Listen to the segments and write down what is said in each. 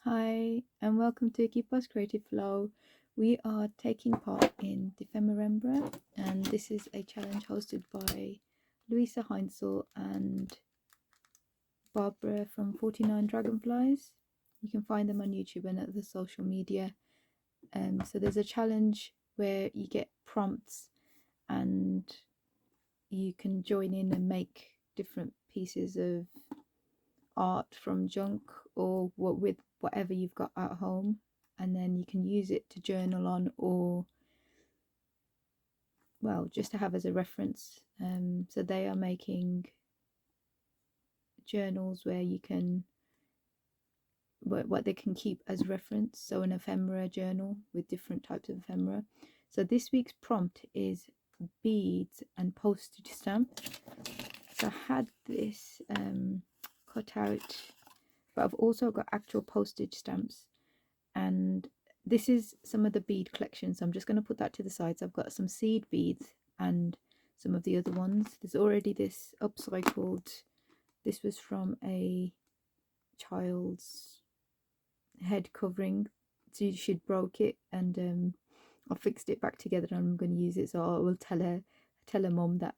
Hi, and welcome to Keep Us Creative Flow. We are taking part in Dephemerember, and this is a challenge hosted by Louisa Heinzel and Barbara from 49 Dragonflies. You can find them on YouTube and other social media. So there's a challenge where you get prompts and you can join in and make different pieces of art from junk or with whatever you've got at home, and then you can use it to journal on, or well, just to have as a reference. So they are making journals where you can what they can keep as reference, so an ephemera journal with different types of ephemera. So this week's prompt is beads and postage stamp. So I had this cut out, but I've also got actual postage stamps, and this is some of the bead collection, so I'm just going to put that to the side. So I've got some seed beads and some of the other ones. There's already this upcycled, this was from a child's head covering, so she'd broke it, and I fixed it back together and I'm going to use it, so I will tell her mum that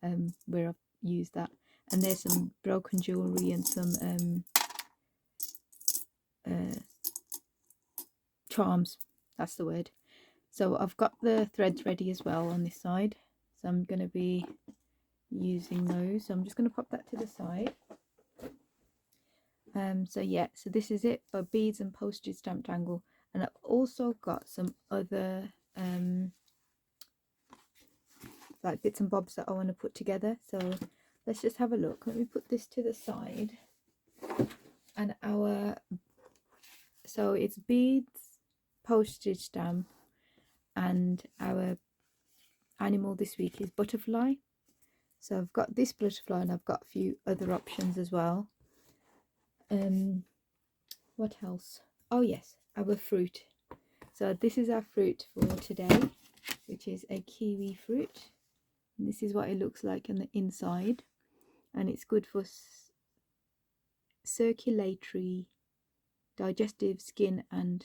where I've used that. And there's some broken jewellery and some charms, that's the word. So I've got the threads ready as well on this side, so I'm going to be using those. So I'm just going to pop that to the side. So yeah, so this is it for beads and postage stamp dangle. And I've also got some other like bits and bobs that I want to put together. So let's just have a look. Let me put this to the side. And so it's beads, postage stamp, and our animal this week is butterfly. So I've got this butterfly and I've got a few other options as well. What else? Oh yes, our fruit. So this is our fruit for today, which is a kiwi fruit. And this is what it looks like on the inside, and it's good for circulatory, digestive, skin, and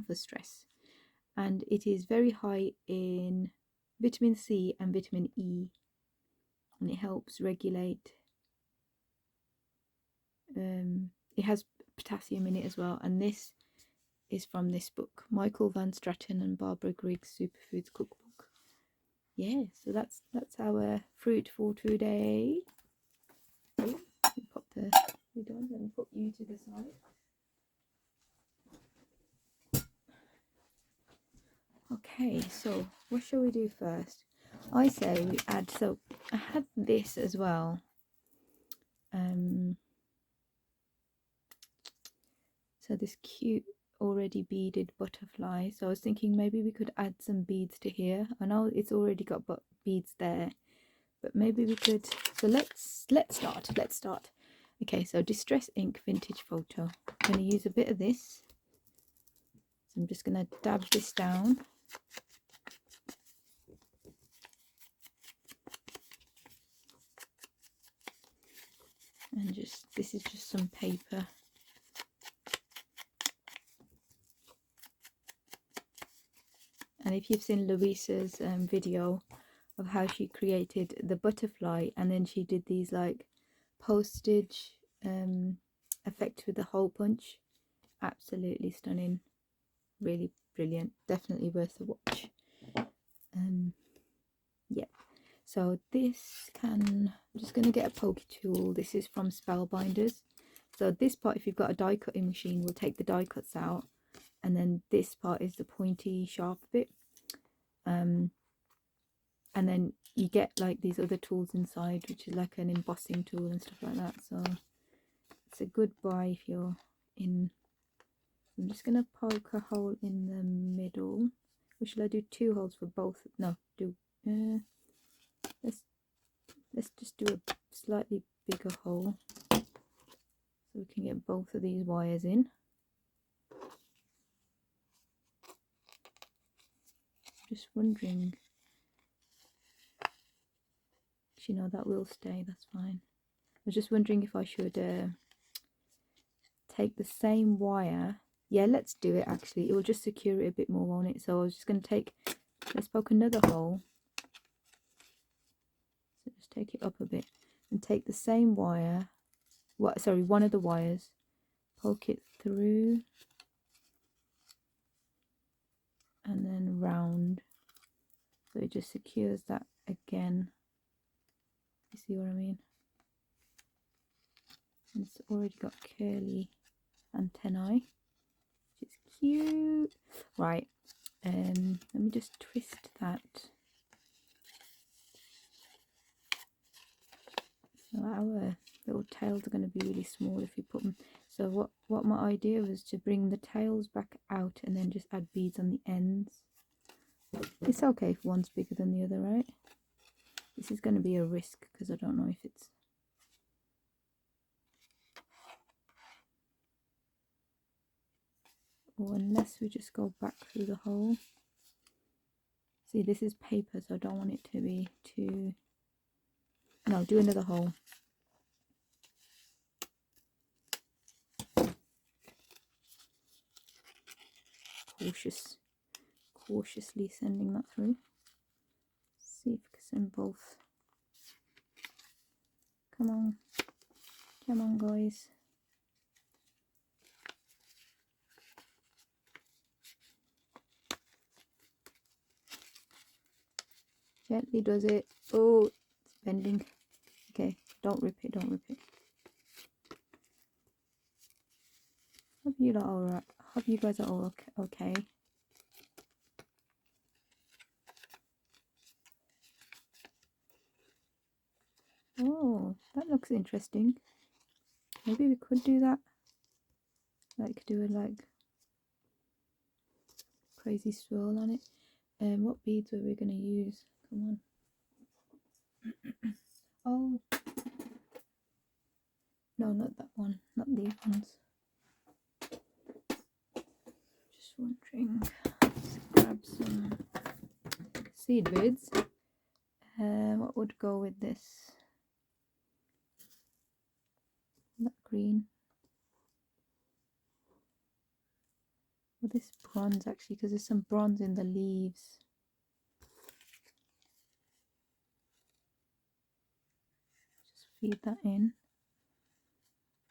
for stress. And it is very high in vitamin C and vitamin E, and it helps regulate. It has potassium in it as well, and this is from this book, Michael Van Straten and Barbara Griggs Superfoods Cookbook. Yeah, so that's our fruit for today. Okay, pop the lid on and put you to the side. Okay, so what shall we do first? I say we add, so I had this as well. So this cute already beaded butterfly. So I was thinking maybe we could add some beads to here. I know it's already got beads there, but maybe we could. So let's start. Okay, so Distress Ink Vintage Photo. I'm going to use a bit of this. So I'm just going to dab this down. And this is just some paper. And if you've seen Louisa's video of how she created the butterfly, and then she did these like postage effect with the hole punch, absolutely stunning, really brilliant, definitely worth a watch. Yeah, so this I'm just going to get a pokey tool. This is from Spellbinders. So this part, if you've got a die cutting machine, will take the die cuts out, and then this part is the pointy sharp bit. And then you get like these other tools inside, which is like an embossing tool and stuff like that. So it's a good buy if you're in. I'm just gonna poke a hole in the middle. Or should I do 2 holes for both? No, let's just do a slightly bigger hole so we can get both of these wires in. Just wondering. You know, that will stay, that's fine. I was just wondering if I should take the same wire Yeah, let's do it actually. It will just secure it a bit more, won't it? So I was just going to take, let's poke another hole. So just take it up a bit and take the same wire, one of the wires, poke it through and then round. So it just secures that again. You see what I mean? And it's already got curly antennae, which is cute. Right, let me just twist that. So our little tails are going to be really small if you put them. So what my idea was to bring the tails back out and then just add beads on the ends. It's okay if one's bigger than the other, right? This is going to be a risk because I don't know if it's... Or unless we just go back through the hole. See, this is paper, so I don't want it to be too... No, do another hole. Cautiously sending that through. See if we can send both. Come on guys. Gently does it. Oh, it's bending. Okay, don't rip it, don't rip it. Hope you lot are alright. Hope you guys are all okay. Oh, that looks interesting. Maybe we could do that. Like do a crazy swirl on it. What beads were we gonna use? Come on. Oh no, not that one. Not these ones. Just wondering. Let's grab some seed beads. What would go with this? That green. Well, this bronze actually, because there's some bronze in the leaves. Just feed that in.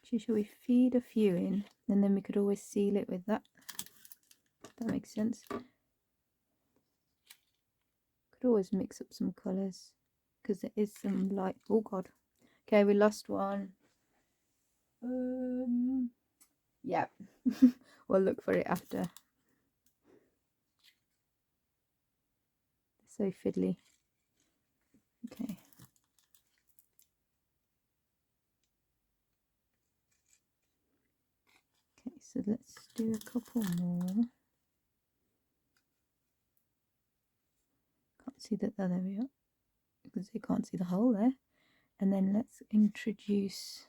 Actually, shall we feed a few in, and then we could always seal it with that. That makes sense. Could always mix up some colours because there is some light. Oh god. Okay, we lost one. Yeah. We'll look for it after. So fiddly. Okay. Okay, so let's do a couple more. Can't see that. There we are. Because you can't see the hole there. And then let's introduce.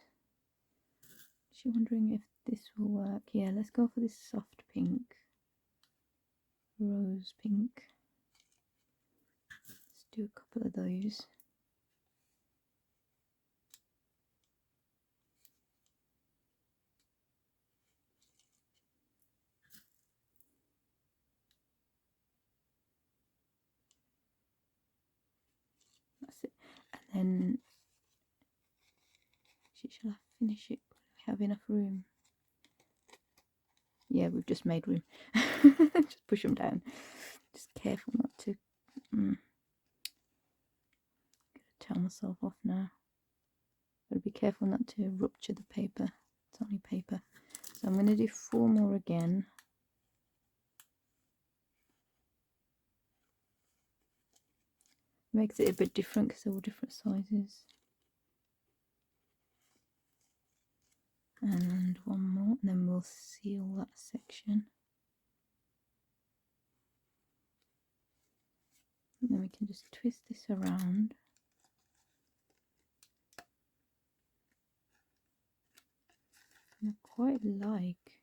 She's wondering if this will work. Yeah, let's go for this soft pink. Rose pink. Let's do a couple of those. That's it. And then shall I finish it? We have enough room. Yeah, we've just made room. Just push them down. Just careful not to. Gotta tell myself off now. Gotta be careful not to rupture the paper. It's only paper. So I'm going to do 4 more again. Makes it a bit different because they're all different sizes. And 1 more, and then we'll seal that section. And then we can just twist this around. And I quite like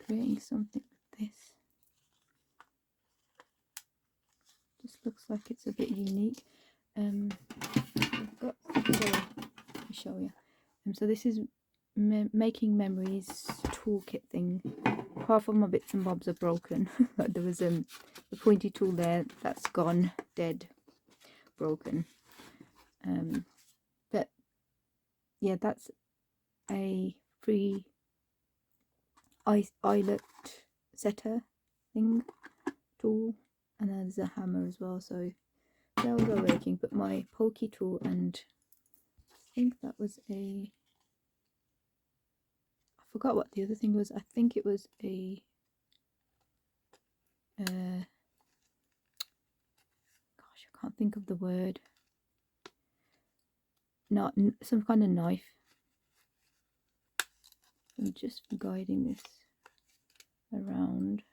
creating something with this. Just looks like it's a bit unique. I've got, let me show you. So this is Making Memories toolkit thing. Half of my bits and bobs are broken. Like there was the pointy tool there, that's gone, dead, broken. But yeah, that's a free eyelet setter thing tool, and then there's a hammer as well, so those are working. But my pokey tool, and I think that was a, I forgot what the other thing was. I think it was a gosh, I can't think of the word. Not some kind of knife. I'm just guiding this around.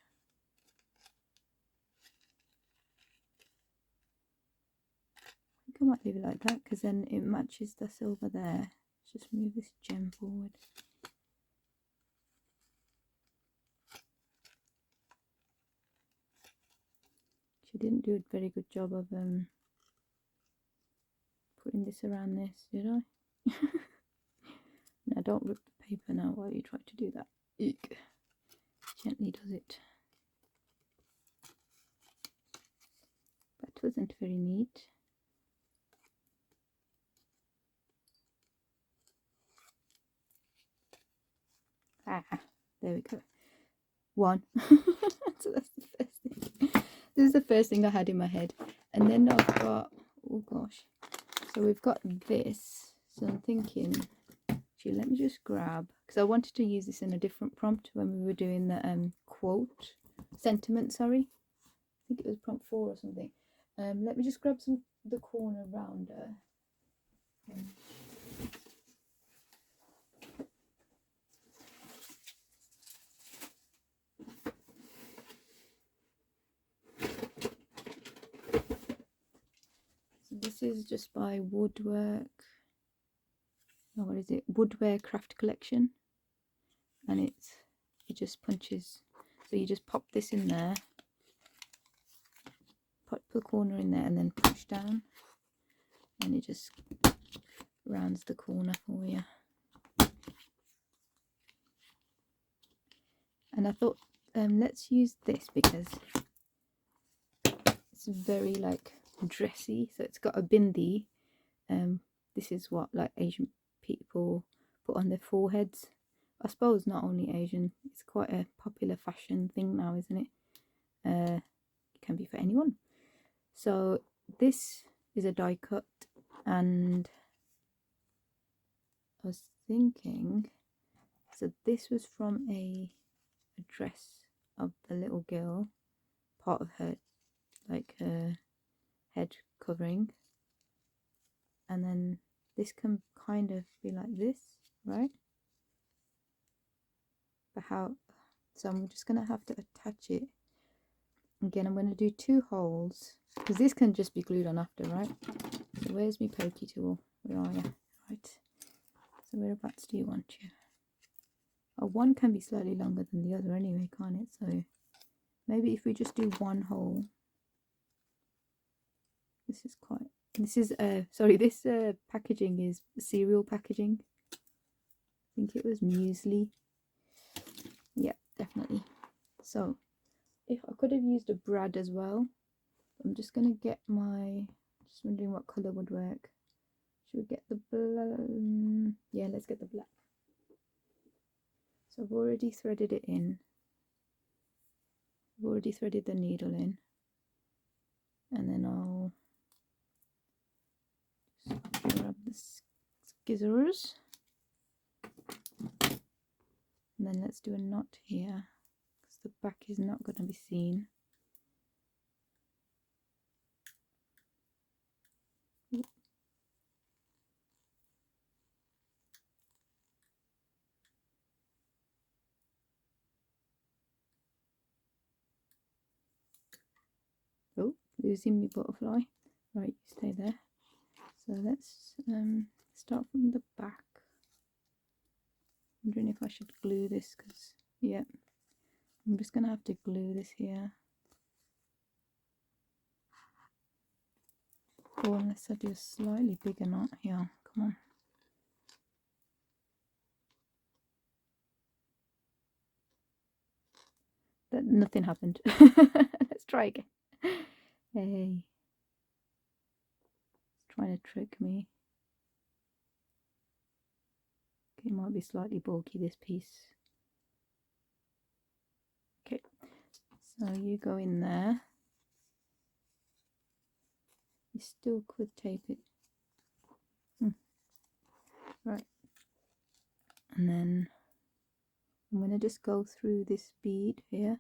I think I might leave it like that because then it matches the silver there. Let's just move this gem forward. She didn't do a very good job of putting this around this, did I? Now don't rip the paper now while you try to do that. Eek. Gently does it. That wasn't very neat. Ah, there we go. One. So that's the first thing. This is the first thing I had in my head. And then I've got, oh gosh. So we've got this. So I'm thinking, actually, let me just grab, because I wanted to use this in a different prompt when we were doing the quote, sentiment, sorry. I think it was prompt 4 or something. Let me just grab the corner rounder. So this is just by Woodwork. Oh, what is it? Woodware Craft Collection. And it just punches. So you just pop this in there. Put the corner in there and then push down. And it just rounds the corner for you. And I thought, let's use this because it's very like dressy. So it's got a bindi. This is what like Asian people put on their foreheads. I suppose not only Asian, it's quite a popular fashion thing now, isn't it? It can be for anyone. So this is a die cut, and I was thinking, so this was from a dress of the little girl, part of her like her head covering, and then this can kind of be like this, right? But how, so I'm just gonna have to attach it again. I'm going to do 2 holes because this can just be glued on after, right? So where's my pokey tool? Where are you? Right, so whereabouts do you want you? Oh, one can be slightly longer than the other anyway, can't it? So maybe if we just do 1 hole. This is quite, this is sorry, this packaging is cereal packaging. I think it was muesli. Yeah, definitely. So if I could have used a brad as well. I'm just gonna get my, just wondering what colour would work. Should we get the black? Yeah, let's get the black. So I've already threaded it in. I've already threaded the needle in, and then I'll just grab the scissors, and then let's do a knot here because the back is not going to be seen. Oh, losing my butterfly. Right, you stay there. So let's start from the back. Wondering if I should glue this because, yeah, I'm just going to have to glue this here. Or unless I do a slightly bigger knot here. Come on. That nothing happened. Let's try again. Hey, it's trying to trick me. Okay, it might be slightly bulky, this piece. Okay, so you go in there. You still could tape it. Right. And then I'm going to just go through this bead here.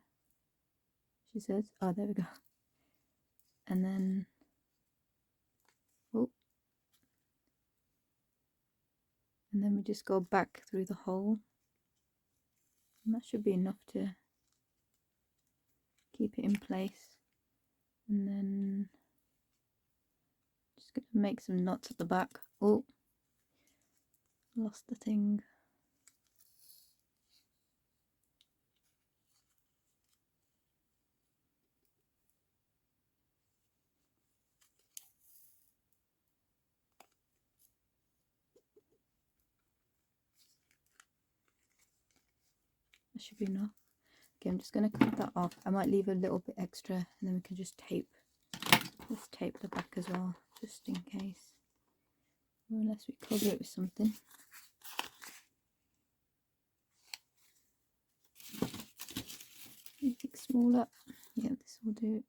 She says, oh, there we go. And then, oh. And then we just go back through the hole. And that should be enough to keep it in place. And then just going to make some knots at the back. Oh, lost the thing. That should be enough. Okay, I'm just going to cut that off. I might leave a little bit extra and then we can just tape. Let's tape the back as well, just in case. Or unless we cover it with something. Make it smaller. Yeah, this will do.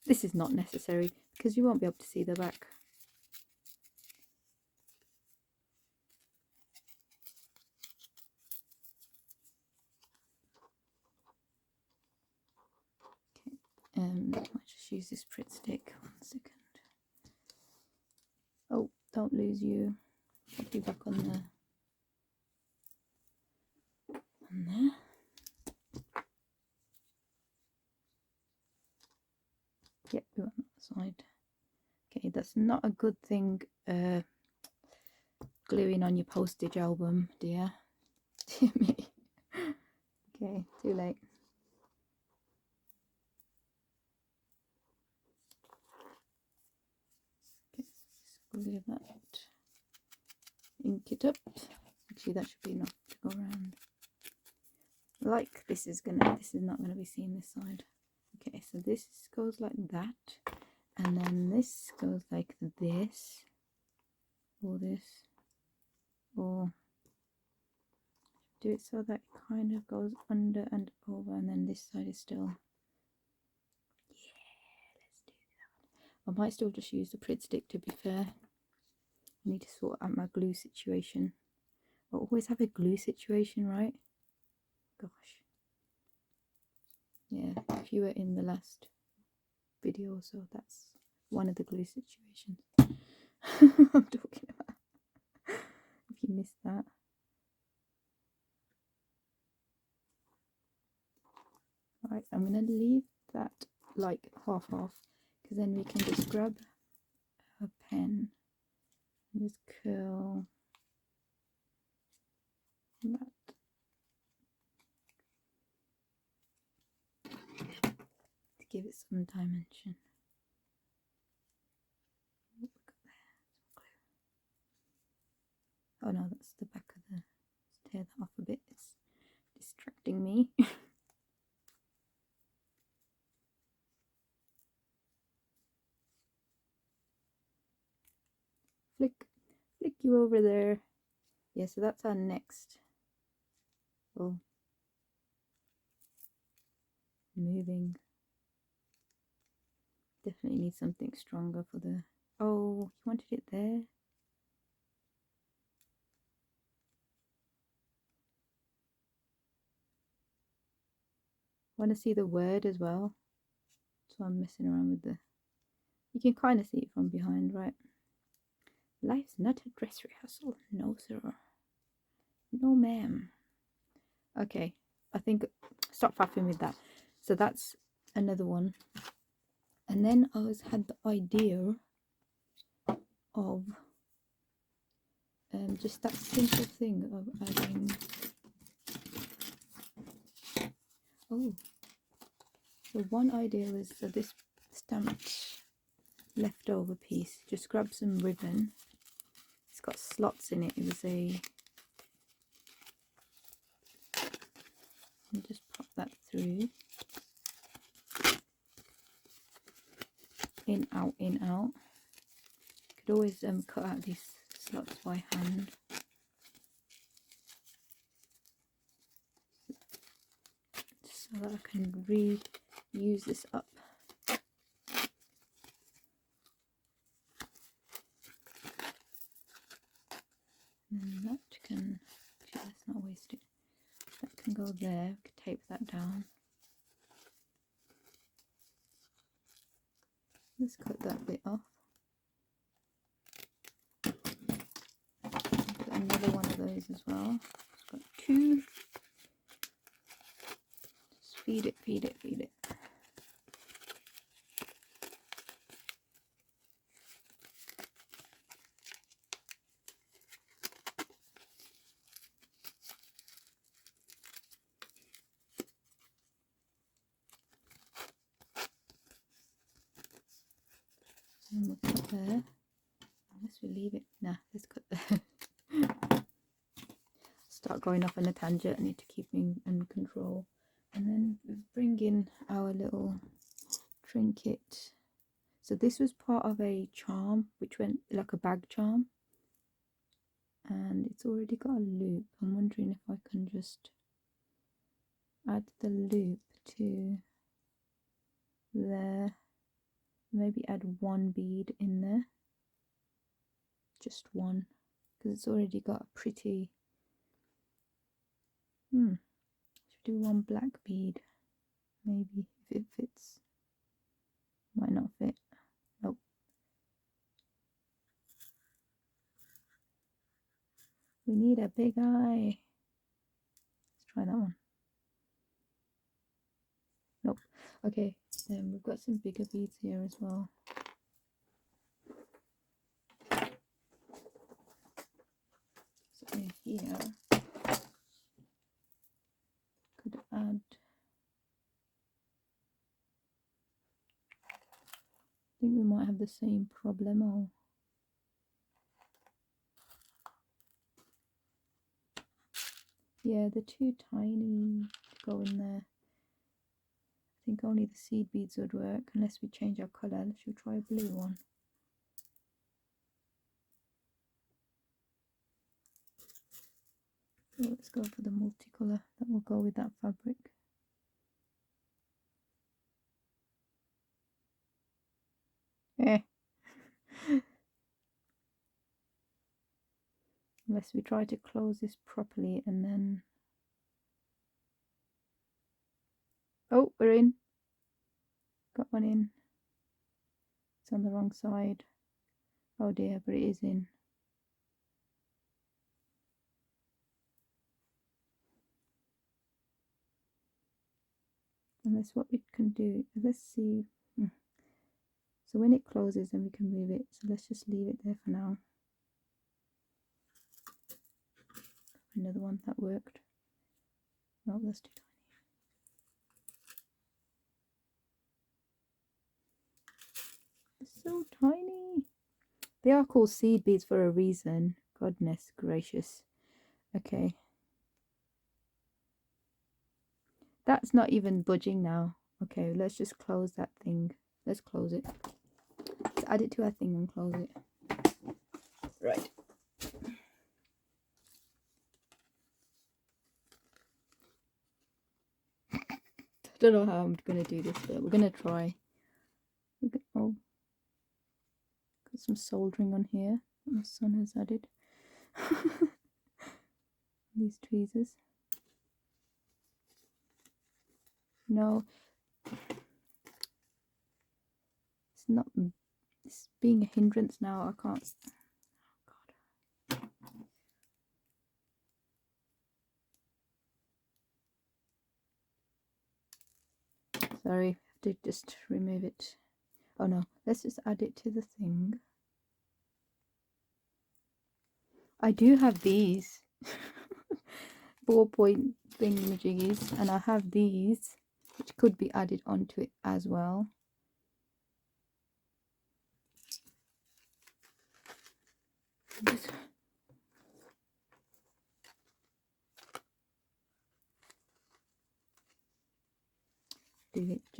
This is not necessary because you won't be able to see the back. Okay, let's just use this Pritt stick. 1 second. Oh, don't lose you. Pop you back on there. On there. Yep, we want that side. Okay, that's not a good thing gluing on your postage album, dear. Dear me. Okay, too late. Okay, just glue that. Ink it up. Actually, that should be enough to go around. Like this is not gonna be seen this side. Okay, so this goes like that, and then this goes like this, or this, or do it so that it kind of goes under and over, and then this side is still. Yeah, let's do that. I might still just use the Pritt stick, to be fair. I need to sort out my glue situation. I always have a glue situation, right? Gosh. Yeah, if you were in the last video or so, that's one of the glue situations I'm talking about. If you missed that. Right, I'm going to leave that like half because then we can just grab a pen and just curl that. To give it some dimension. Oh no, that's the back of the. Let's tear that off a bit. It's distracting me. Flick you over there. Yeah, so that's our next. Oh, moving. Definitely need something stronger for the. Oh, you wanted it there. I want to see the word as well, so I'm messing around with the. You can kind of see it from behind, right? Life's not a dress rehearsal. No, sir. No, ma'am. Okay, I think stop faffing with that. So that's another one. And then I had the idea of just that simple thing of adding. Oh, so one idea was this stamped leftover piece. Just grab some ribbon, it's got slots in it. It was a, I'll just pop that through. In, out, in, out. Could always cut out these slots by hand. So that I can reuse this up. And that can, actually let's not waste it. That can go there, we can tape that down. Let's cut that bit off. Put another one of those as well. It's got two. Just feed it, feed it, feed it. And we'll cut there. Unless we leave it. Nah, let's cut there. Start going off on a tangent. I need to keep me in control. And then we bring in our little trinket. So this was part of a charm, which went like a bag charm. And it's already got a loop. I'm wondering if I can just add the loop to there. Maybe add one bead in there, just one, because it's already got a pretty should do one black bead, maybe, if it fits. Might not fit. Nope. We need a big eye. Let's try that one. Nope. Okay, then we've got some bigger beads here as well. So here could add, I think we might have the same problem. Oh, yeah, they're too tiny to go in there. I think only the seed beads would work unless we change our colour. Should we try a blue one? So let's go for the multicolour. That will go with that fabric. Eh. Unless we try to close this properly and then... Oh, we're in. Got one in. It's on the wrong side. Oh dear, but it is in. And that's what we can do. Let's see. So when it closes, then we can move it. So let's just leave it there for now. Another one that worked. No, that's too tiny. It's so tiny. They are called seed beads for a reason. Goodness gracious. Okay. That's not even budging now. Okay, let's just close that thing. Let's close it. Let's add it to our thing and close it. Right. I don't know how I'm going to do this, but we're going to try. Oh, got some soldering on here that my son has added. These tweezers. No, it's not. It's being a hindrance now. I can't. Oh God. Sorry, I have to just remove it. Oh no, let's just add it to the thing. I do have these ballpoint thingamajiggies, and I have these which could be added onto it as well. Just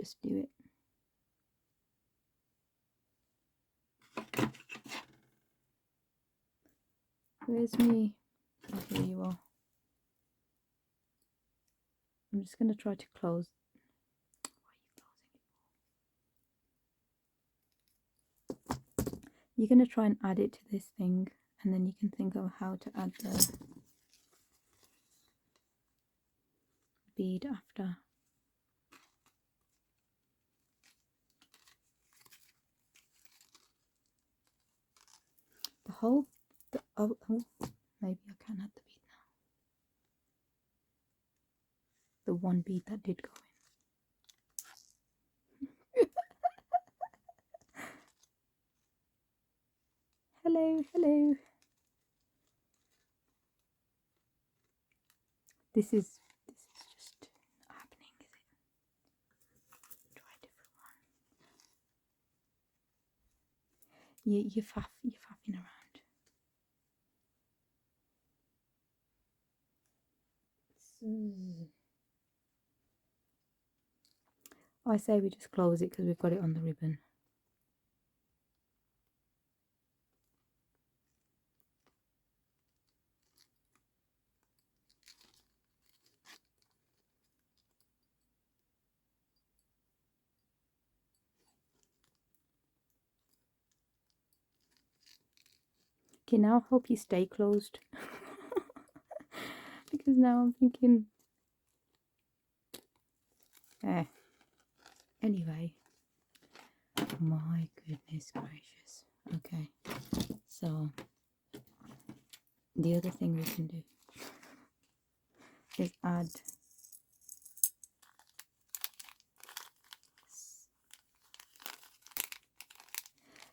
just do it. Where's me? Oh, here you are. I'm just going to try to close. Why are you closing it? You're going to try and add it to this thing, and then you can think of how to add the bead after. Oh, maybe I can add the bead now. The one bead that did go in. Hello, hello. This is just not happening, is it? Try a different one. You're faffing around. I say we just close it because we've got it on the ribbon. Okay, now I hope you stay closed. Because now I'm thinking, anyway, my goodness gracious. Okay, so the other thing we can do is add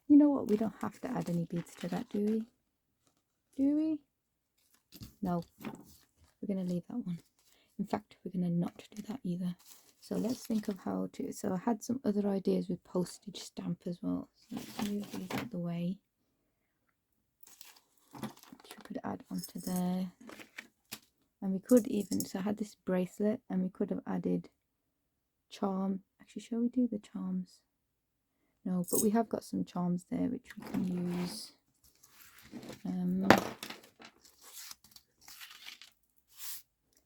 you know what, we don't have to add any beads to that, do we? No, we're going to leave that one. In fact, we're going to not do that either. So let's think of how to. So I had some other ideas with postage stamp as well. So let's move these out of the way. Which we could add onto there. And we could even, so I had this bracelet and we could have added charm. Actually, shall we do the charms? No, but we have got some charms there which we can use.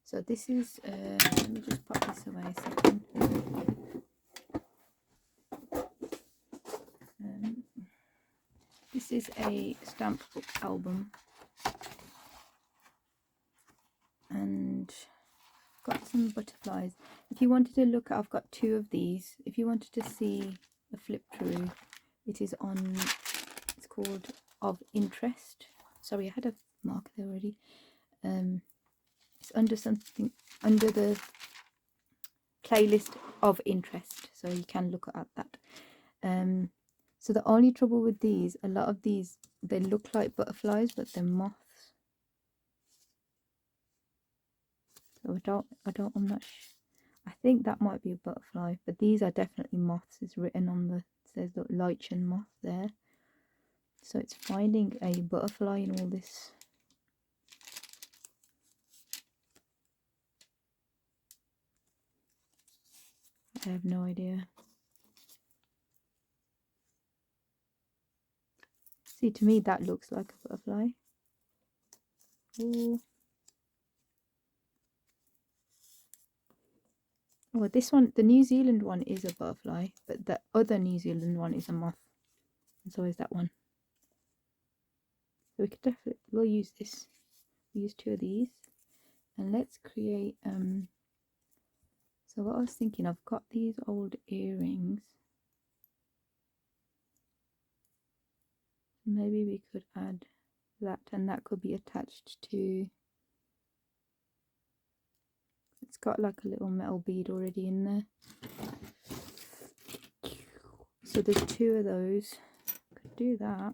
So this is, let me just pop this away a second. This is a stamp book album. And got some butterflies. If you wanted to look, I've got 2 of these. If you wanted to see the flip through, it is on, it's called Of Interest. Sorry, I had a mark there already. It's under something, under the playlist of interest, so you can look at that. So the only trouble with these, a lot of these, they look like butterflies, but they're moths. So I'm not sure. I think that might be a butterfly, but these are definitely moths. It's written on the, it says the lichen moth there. So it's finding a butterfly in all this. I have no idea. See, to me that looks like a butterfly. Ooh. Oh, this one, the New Zealand one is a butterfly, but the other New Zealand one is a moth. And so is that one. So we could definitely, we'll use this. We'll use 2 of these. And let's create, so what I was thinking, I've got these old earrings. Maybe we could add that, and that could be attached to, it's got like a little metal bead already in there. So there's 2 of those. Could do that.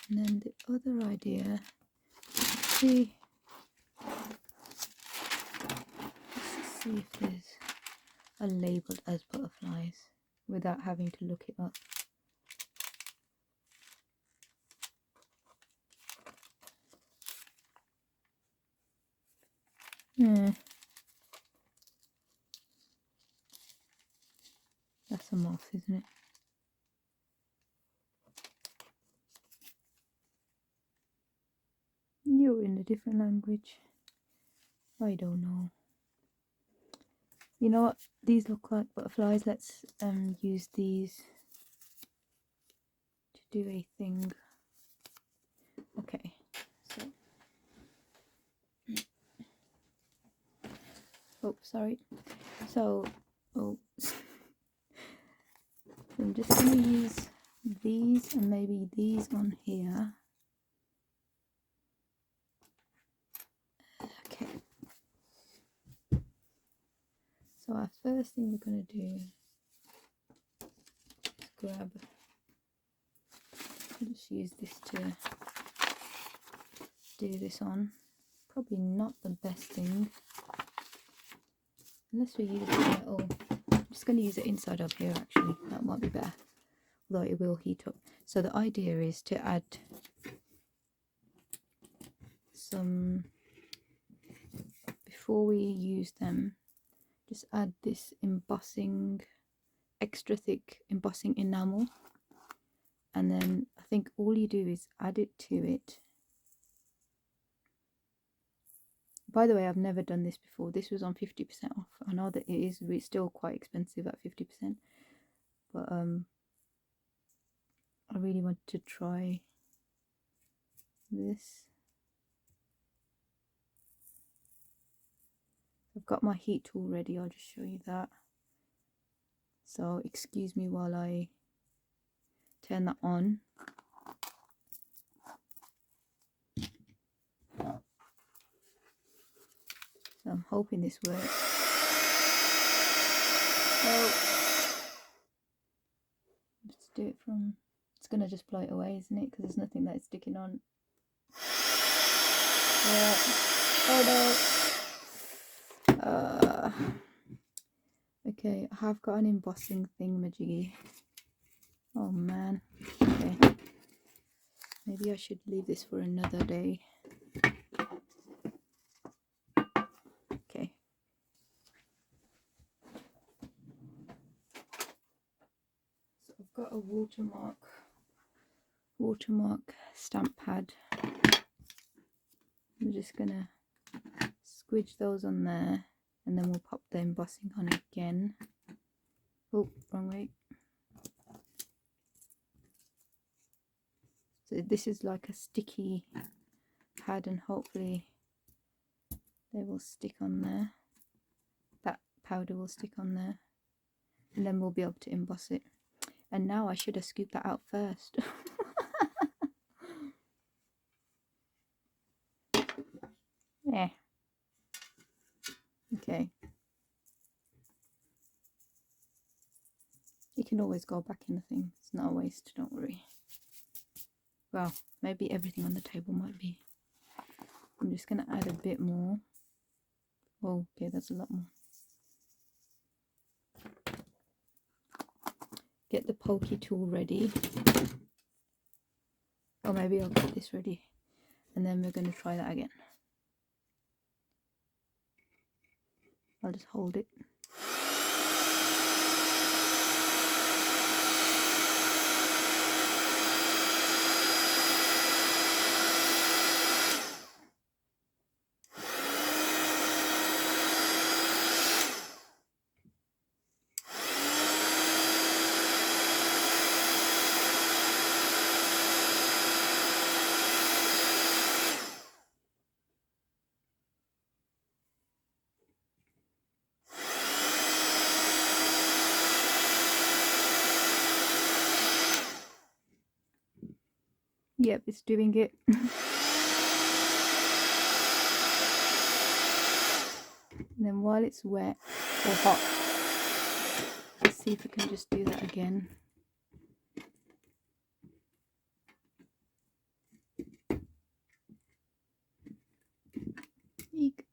And then the other idea, let's see if there's are labelled as butterflies without having to look it up. That's a moth, isn't it? You're in a different language. I don't know. You know what? These look like butterflies. Let's use these to do a thing. Okay, so oh, sorry. So I'm just going to use these and maybe these on here. Okay. So our first thing we're going to do is grab, I'll just use this to do this on. Probably not the best thing, unless we use it metal. I'm just going to use it inside of here actually, that might be better, although it will heat up. So the idea is to add some, before we use them, just add this embossing, extra thick embossing enamel, and then I think all you do is add it to it. By the way, I've never done this before. This was on 50% off. I know that it's still quite expensive at 50%, but I really wanted to try this. I've got my heat tool ready. I'll just show you that. So excuse me while I turn that on. So I'm hoping this works. So let's do it from, it's gonna just blow it away, isn't it? Because there's nothing that's sticking on. Yeah. Oh no. Okay, I have got an embossing thingamajiggy. Oh man. Okay. Maybe I should leave this for another day. Okay. So I've got a watermark stamp pad. I'm just gonna squidge those on there, and then we'll pop the embossing on again. Oh, wrong way. So this is like a sticky pad, and hopefully they will stick on there. That powder will stick on there, and then we'll be able to emboss it. And now I should have scooped that out first. Yeah. Okay. You can always go back in the thing. It's not a waste, don't worry. Well, maybe everything on the table might be. I'm just going to add a bit more. Oh, okay, that's a lot more. Get the pokey tool ready. Or maybe I'll get this ready. And then we're going to try that again. I'll just hold it. Yep, it's doing it. And then while it's wet or hot, let's see if we can just do that again. Eek.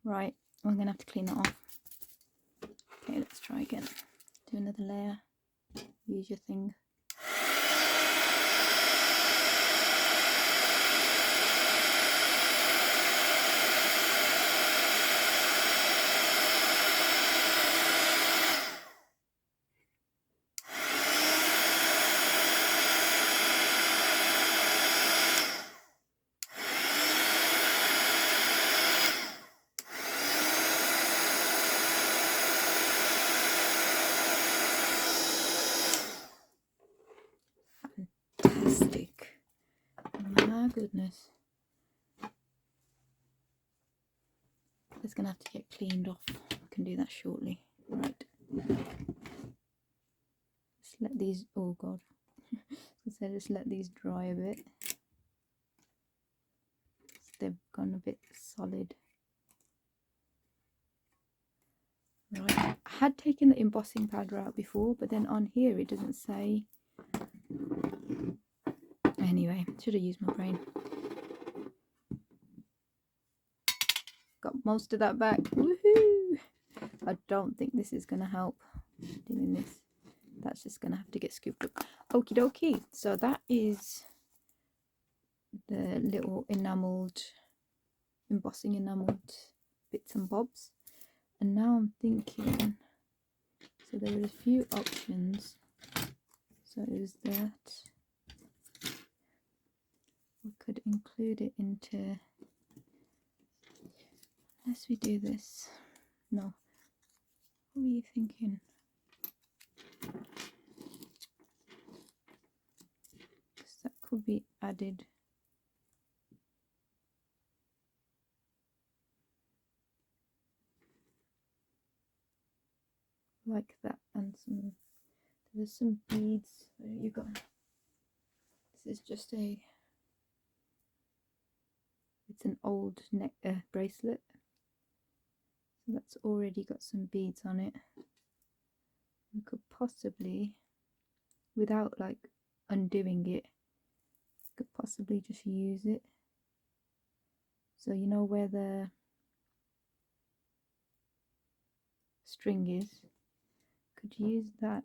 Right, I'm gonna have to clean that off. Okay, let's try again. Do another layer. Use your thing. Fantastic. My goodness. It's gonna have to get cleaned off. I can do that shortly. Right. Just let these, oh god. So just let these dry a bit. They've gone a bit solid. Right. I had taken the embossing powder out before, but then on here it doesn't say. Anyway, should have used my brain. Got most of that back. Woohoo! I don't think this is going to help doing this. That's just going to have to get scooped up. Okie dokie. So that is the little enameled, embossing enameled bits and bobs. And now I'm thinking, so there was a few options. So it was that. We could include it into, unless we do this. No. What were you thinking? Because that could be added. Like that, and there's some beads. Where you go? This is just it's an old neck bracelet. So that's already got some beads on it. We could possibly, without like undoing it, could possibly just use it. So you know where the string is, could use that.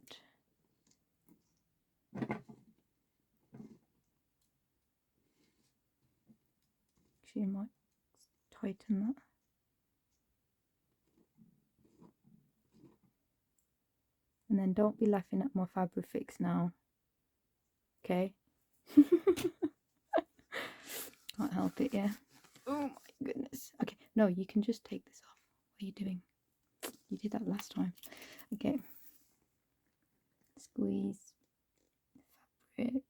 Actually, I might tighten that. And then don't be laughing at my Fabrifix now. Okay? Can't help it, yeah. Oh my goodness. Okay, no, you can just take this off. What are you doing? You did that last time. Okay. Squeeze. Fabric.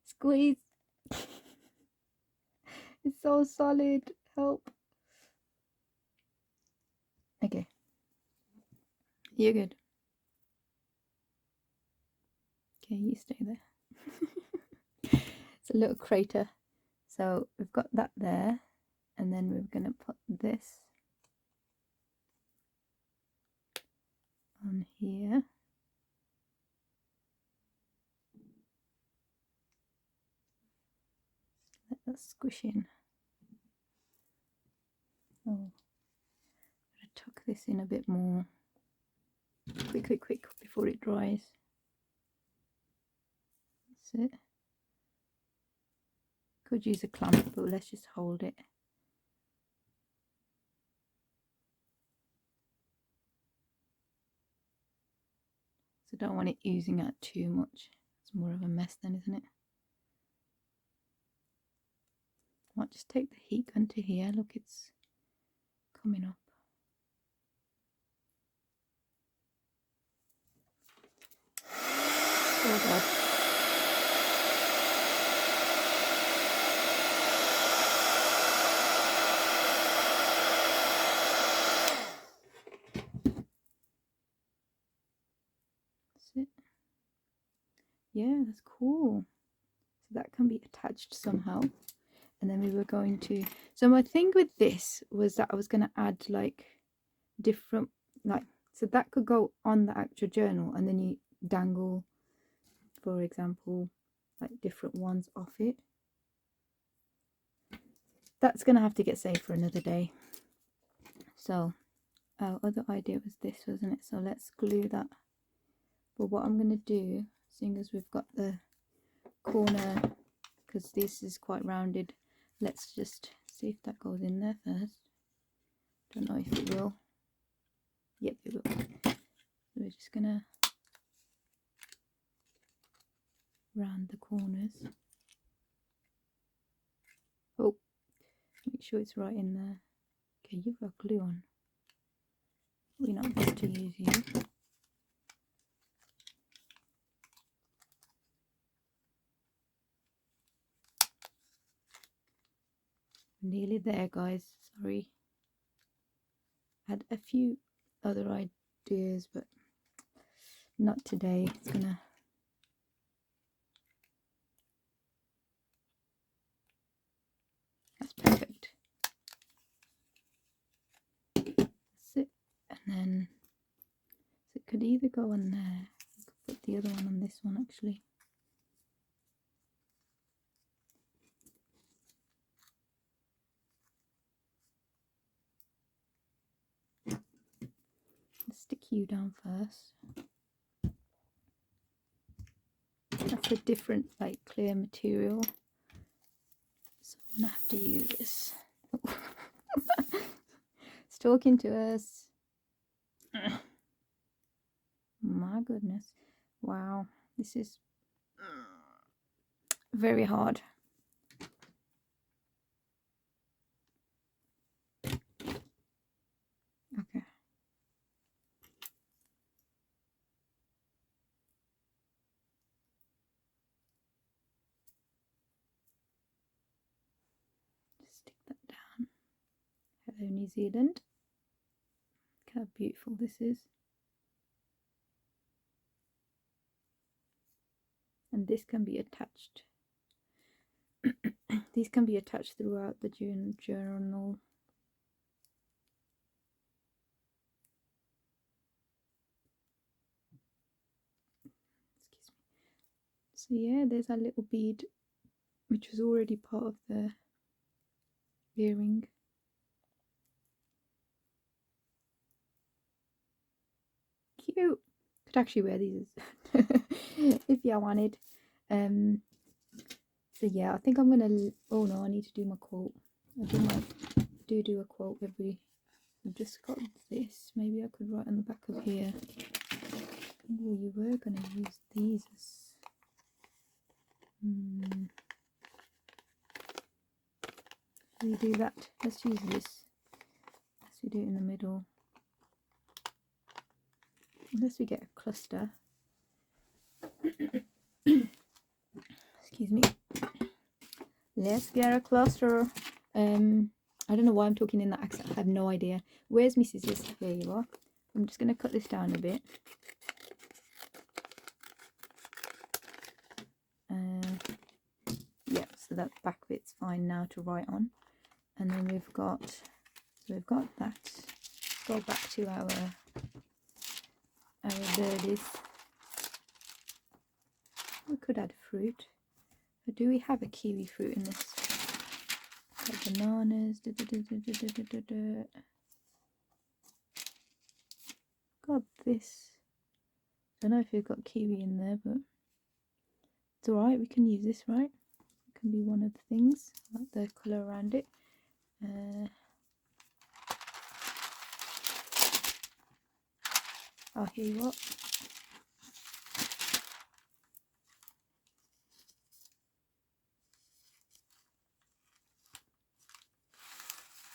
Squeeze. It's so solid. Help. Okay. You're good. Okay, you stay there. It's a little crater. So we've got that there. And then we're going to put this on here. Let that squish in. Oh, I'm going to tuck this in a bit more. Quick, before it dries. That's it. Could use a clamp, but let's just hold it. So don't want it oozing out too much. It's more of a mess then, isn't it? Might just take the heat gun to here. Look, it's coming up. Oh god. That's it. Yeah, that's cool. So that can be attached somehow. And then we were going to, so my thing with this was that I was going to add like different, like, so that could go on the actual journal, and then you dangle, for example, like different ones off it. that's gonna have to get saved for another day. So our other idea was this, wasn't it? So let's glue that. But what I'm gonna do, seeing as we've got the corner, because this is quite rounded, let's just see if that goes in there first. Don't know if it will. Yep, it will. So we're just gonna round the corners. Oh, make sure it's right in there. Okay, you've got glue on. We're not best to use you. Nearly there, guys. Sorry. Had a few other ideas, but not today. It's gonna. That's perfect. That's it. And then so it could either go on there. I could put the other one on this one actually. Stick you down first. That's a different, like, clear material, so I'm gonna have to use this. It's talking to us. My goodness, wow, this is very hard. Okay. Stick that down. Hello, New Zealand. Look how beautiful this is. And this can be attached. These can be attached throughout the journal. Excuse me. So yeah, there's a little bead which was already part of the earring. Cute. Could actually wear these if you wanted. So yeah, I think I'm gonna. Oh no, I need to do my quote. I do a quote every. I've just got this. Maybe I could write on the back of here. Oh, you were gonna use these as. We do that. Let's use this. Let's do it in the middle. Unless we get a cluster. Excuse me. Let's get a cluster. I don't know why I'm talking in that accent. I have no idea. Where's my scissors? Here you are. I'm just going to cut this down a bit. Yeah, so that back bit's fine now to write on. And then we've got that. Go back to our birdies. We could add fruit. But do we have a kiwi fruit in this? Got bananas. Got this. Don't know if we've got kiwi in there, but it's alright. We can use this, right? It can be one of the things. I like the colour around it. I'll hear you what.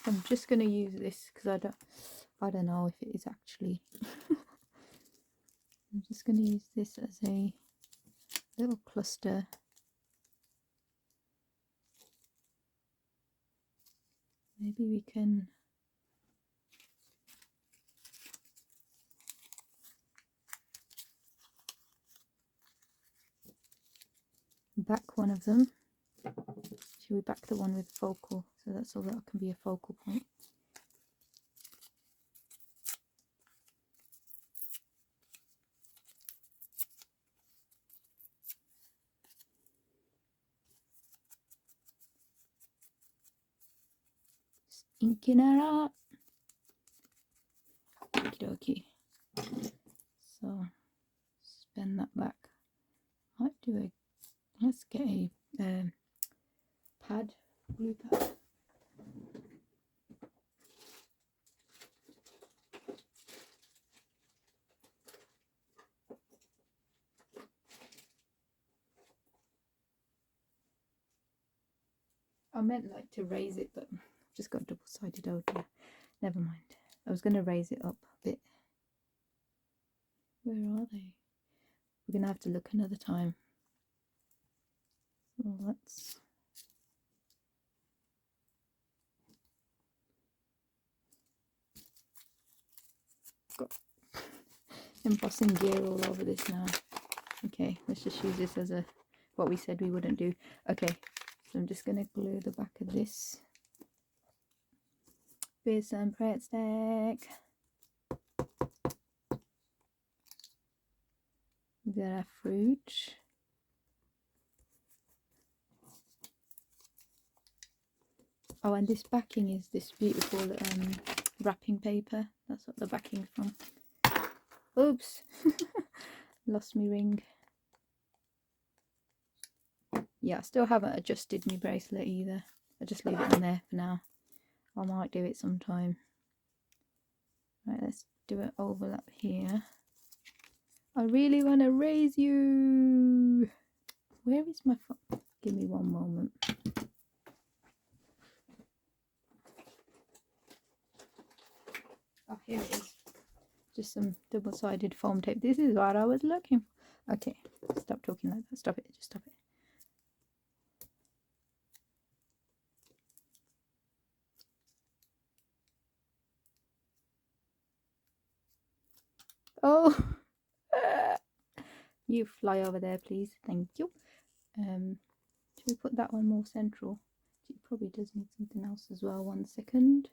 I'm just going to use this because I don't know if it is actually. I'm just going to use this as a little cluster. Maybe we can back one of them. Should we back the one with focal? So that's all that can be a focal point. Inkinara. Okie dokie. So bend that back. Might do a, let's get a pad, glue pad. I meant like to raise it, but I've just got double-sided over. Never mind. I was going to raise it up a bit. Where are they? We're going to have to look another time. So let's... got embossing gear all over this now. Okay, let's just use this as a what we said we wouldn't do. Okay, so I'm just going to glue the back of this with some Pret Stack. We've got our fruit. Oh, and this backing is this beautiful wrapping paper. That's what the backing's from. Oops, lost my ring. Yeah, I still haven't adjusted my bracelet either. I'll just leave it on there for now. I might do it sometime. Right, let's do an overlap here. I really want to raise you. Where is my phone? Give me one moment. Oh, here it is. Just some double-sided foam tape. This is what I was looking for. Okay, stop talking like that. Stop it. Just stop it. Oh, you fly over there, please. Thank you. Should we put that one more central? It probably does need something else as well. 1 second.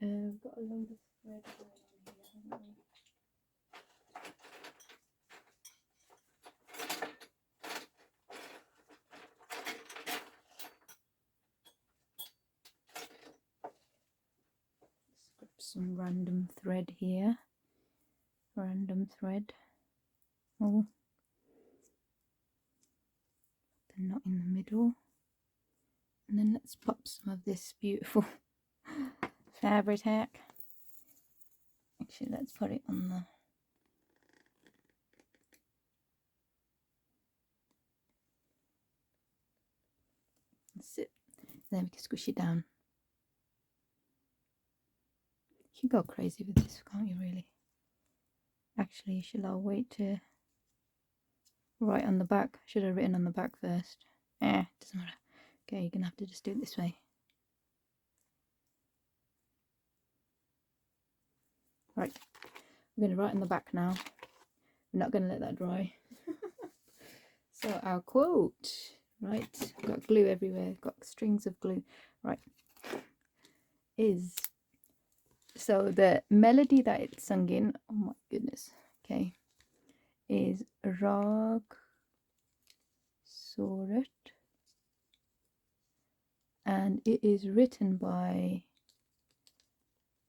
We've got a load of thread going on here, haven't we? Grab some random thread here. Random thread. Oh, the knot in the middle. And then let's pop some of this beautiful fabric tack. Actually, let's put it on the... That's it. Then we can squish it down. You can go crazy with this, can't you, really? Actually, shall I wait to write on the back? Should I have written on the back first? Doesn't matter. Okay, you're gonna have to just do it this way. Right, we're gonna write on the back now. We're not gonna let that dry. So our quote, right? Got glue everywhere. Got strings of glue. Right, is so the melody that it's sung in. Oh my goodness. Okay, is Rag Sorat, and it is written by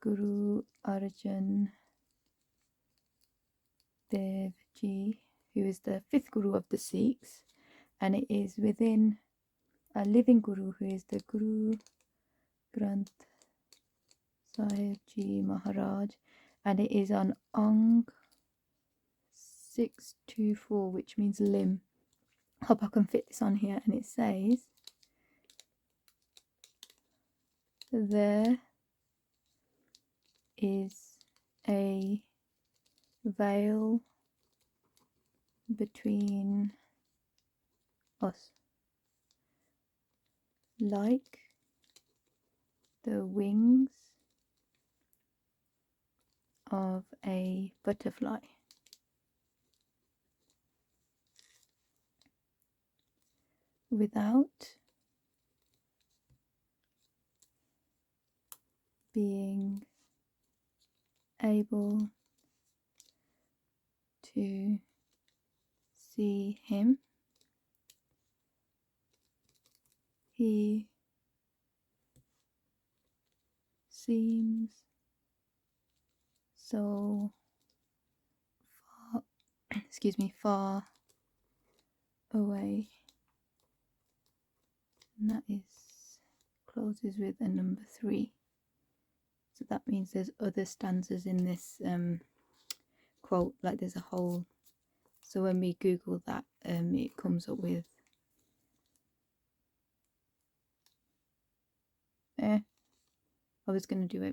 Guru Arjan Dev Ji, who is the 5th Guru of the Sikhs, and it is within a living Guru who is the Guru Granth Sahib Ji Maharaj, and it is on Ang 624, which means limb. Hope I can fit this on here, and it says, there is a veil between us, like the wings of a butterfly. Without being able to see him, he seems so far, excuse me, far away, and that is closes with a number 3. So that means there's other stanzas in this quote, like there's a whole. So when we Google that, it comes up with I was going to do a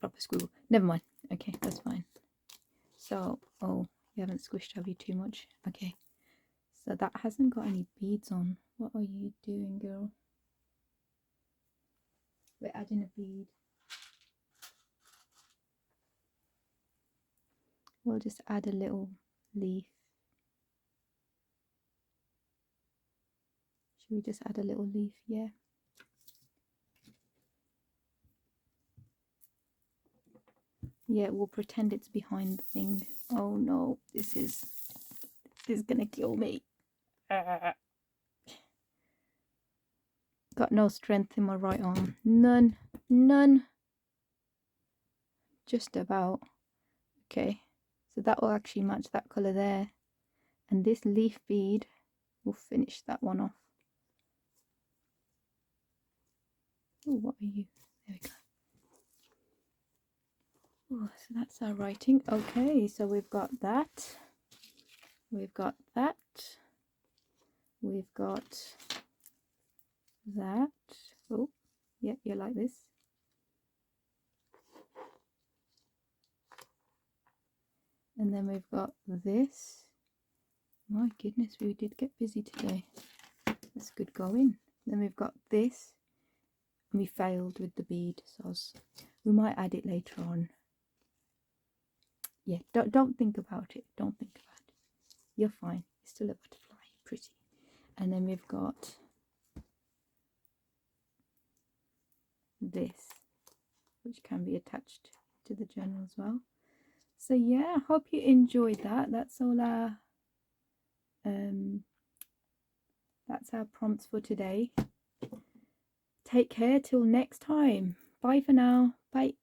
proper squiggle. Never mind. Okay, that's fine. So, oh, you haven't squished, have you, too much? Okay. So that hasn't got any beads on. What are you doing, girl? We're adding a bead. We'll just add a little leaf. Should we just add a little leaf? Yeah. Yeah, we'll pretend it's behind the thing. Oh no, this is gonna kill me. Got no strength in my right arm. None. None. Just about. Okay, so that will actually match that colour there. And this leaf bead will finish that one off. Oh, what are you? There we go. Oh, so that's our writing. Okay, so we've got that. We've got that. We've got that. Oh, yeah, you like this. And then we've got this. My goodness, we did get busy today. That's good going. Then we've got this. And we failed with the bead, so we might add it later on. Yeah, don't think about it. Don't think about it. You're fine. You're still a butterfly. Pretty. And then we've got this, which can be attached to the journal as well. So yeah, I hope you enjoyed that. That's all our prompts for today. Take care till next time. Bye for now. Bye.